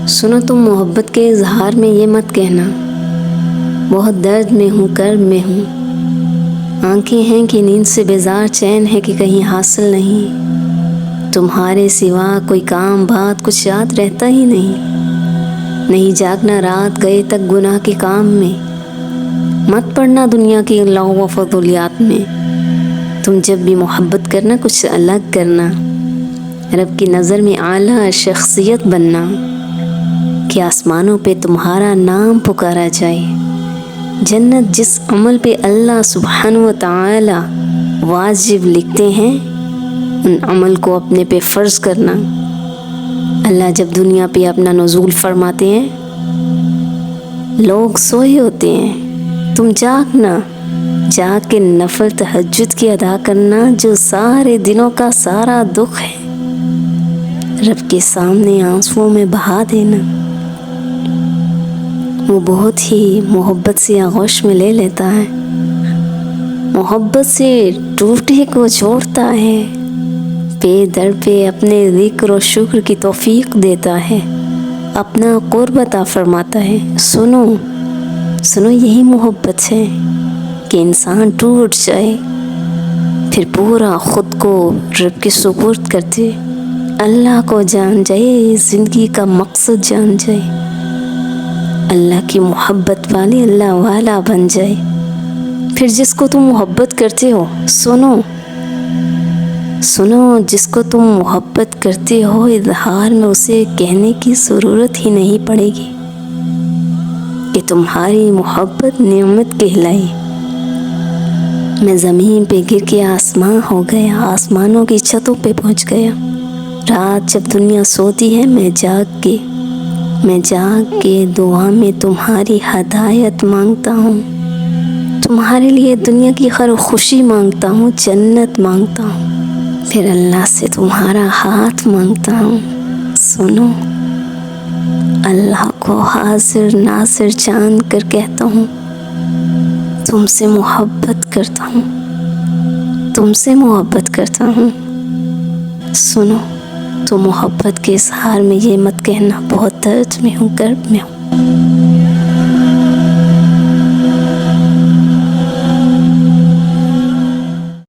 سنو تم محبت کے اظہار میں یہ مت کہنا بہت درد میں ہوں کرب میں ہوں، آنکھیں ہیں کہ نیند سے بیزار، چین ہے کہ کہیں حاصل نہیں، تمہارے سوا کوئی کام بات کچھ یاد رہتا ہی نہیں جاگنا رات گئے تک گناہ کے کام میں، مت پڑنا دنیا کی لغو و فضولیات میں، تم جب بھی محبت کرنا کچھ الگ کرنا، رب کی نظر میں اعلیٰ شخصیت بننا، کہ آسمانوں پہ تمہارا نام پکارا جائے، جنت جس عمل پہ اللہ سبحانہ و تعالی واجب لکھتے ہیں ان عمل کو اپنے پہ فرض کرنا۔ اللہ جب دنیا پہ اپنا نزول فرماتے ہیں لوگ سوئے ہوتے ہیں، تم جاگنا، جاگ کے نفل تہجد کی ادا کرنا، جو سارے دنوں کا سارا دکھ ہے رب کے سامنے آنسوؤں میں بہا دینا، وہ بہت ہی محبت سے آغوش میں لے لیتا ہے، محبت سے ٹوٹے کو چھوڑتا ہے، پے در پہ اپنے ذکر و شکر کی توفیق دیتا ہے، اپنا قرب عطا فرماتا ہے۔ سنو یہی محبت ہے کہ انسان ٹوٹ جائے پھر پورا خود کو رب کے سپرد کرتے، اللہ کو جان جائے، زندگی کا مقصد جان جائے، اللہ کی محبت والی اللہ والا بن جائے۔ پھر جس کو تم محبت کرتے ہو، سنو جس کو تم محبت کرتے ہو، اظہار میں اسے کہنے کی ضرورت ہی نہیں پڑے گی کہ تمہاری محبت نعمت کہلائی۔ میں زمین پہ گر کے آسمان ہو گیا، آسمانوں کی چھتوں پہ پہنچ گیا، رات جب دنیا سوتی ہے میں جاگ کے دعا میں تمہاری ہدایت مانگتا ہوں، تمہارے لیے دنیا کی ہر خوشی مانگتا ہوں، جنت مانگتا ہوں، پھر اللہ سے تمہارا ہاتھ مانگتا ہوں۔ سنو اللہ کو حاضر ناظر جان کر کہتا ہوں تم سے محبت کرتا ہوں۔ سنو تو محبت کے اظہار میں یہ مت کہنا بہت درد میں ہوں کرب میں ہوں۔